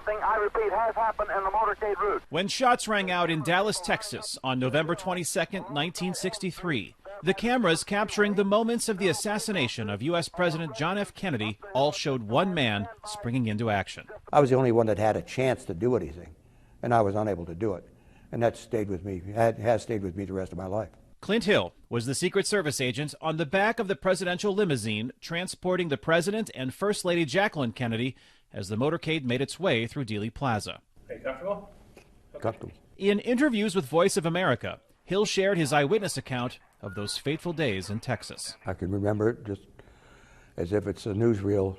something, I repeat, has happened in the motorcade route. When shots rang out in Dallas, Texas on November 22nd, 1963, the cameras capturing the moments of the assassination of U.S. President John F. Kennedy all showed one man springing into action. I was the only one that had a chance to do anything, and I was unable to do it. And that stayed with me, has stayed with me the rest of my life. Clint Hill was the Secret Service agent on the back of the presidential limousine transporting the President and First Lady Jacqueline Kennedy as the motorcade made its way through Dealey Plaza. Hey, comfortable? Comfortable. In interviews with Voice of America, Hill shared his eyewitness account of those fateful days in Texas. I can remember it just as if it's a newsreel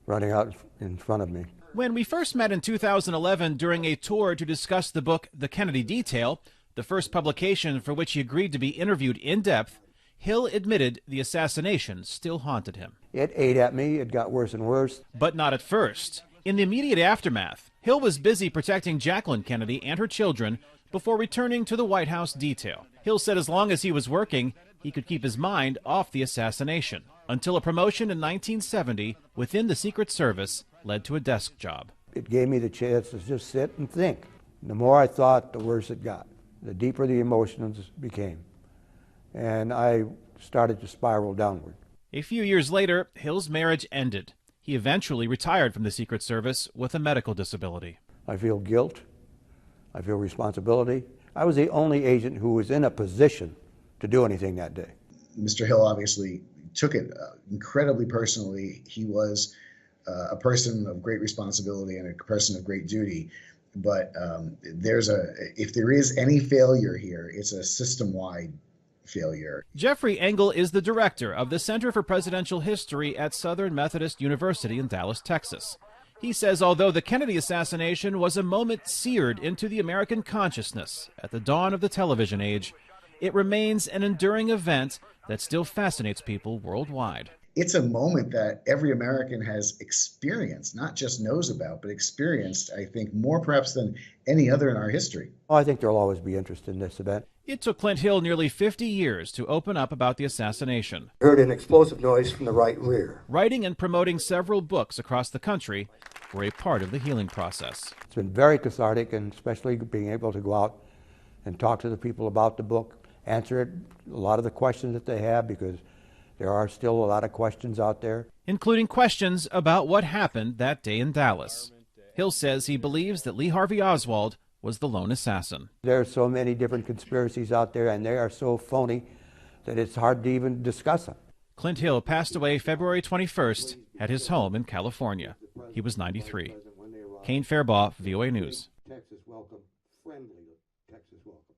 running out in front of me. When we first met in 2011 during a tour to discuss the book The Kennedy Detail, the first publication for which he agreed to be interviewed in depth, Hill admitted the assassination still haunted him. It ate at me. It got worse and worse. But not at first. In the immediate aftermath, Hill was busy protecting Jacqueline Kennedy and her children before returning to the White House detail. Hill said as long as he was working, he could keep his mind off the assassination, until a promotion in 1970 within the Secret Service led to a desk job. It gave me the chance to just sit and think. The more I thought, the worse it got. The deeper the emotions became. And I started to spiral downward. A few years later, Hill's marriage ended. He eventually retired from the Secret Service with a medical disability. I feel guilt. I feel responsibility. I was the only agent who was in a position to do anything that day. Mr. Hill obviously took it incredibly personally. He was a person of great responsibility and a person of great duty. But if there is any failure here, it's a system-wide failure. Jeffrey Engel is the director of the Center for Presidential History at Southern Methodist University in Dallas, Texas. He says although the Kennedy assassination was a moment seared into the American consciousness at the dawn of the television age, it remains an enduring event that still fascinates people worldwide. It's a moment that every American has experienced, not just knows about, but experienced, I think, more perhaps than any other in our history. I think there'll always be interest in this event. It took Clint Hill nearly 50 years to open up about the assassination. I heard an explosive noise from the right rear. Writing and promoting several books across the country were a part of the healing process. It's been very cathartic, and especially being able to go out and talk to the people about the book, answer a lot of the questions that they have, because there are still a lot of questions out there. Including questions about what happened that day in Dallas. Hill says he believes that Lee Harvey Oswald was the lone assassin. There are so many different conspiracies out there, and they are so phony that it's hard to even discuss them. Clint Hill passed away February 21st at his home in California. He was 93. Kane, Farabaugh, VOA News. Texas welcome, friendly Texas welcome.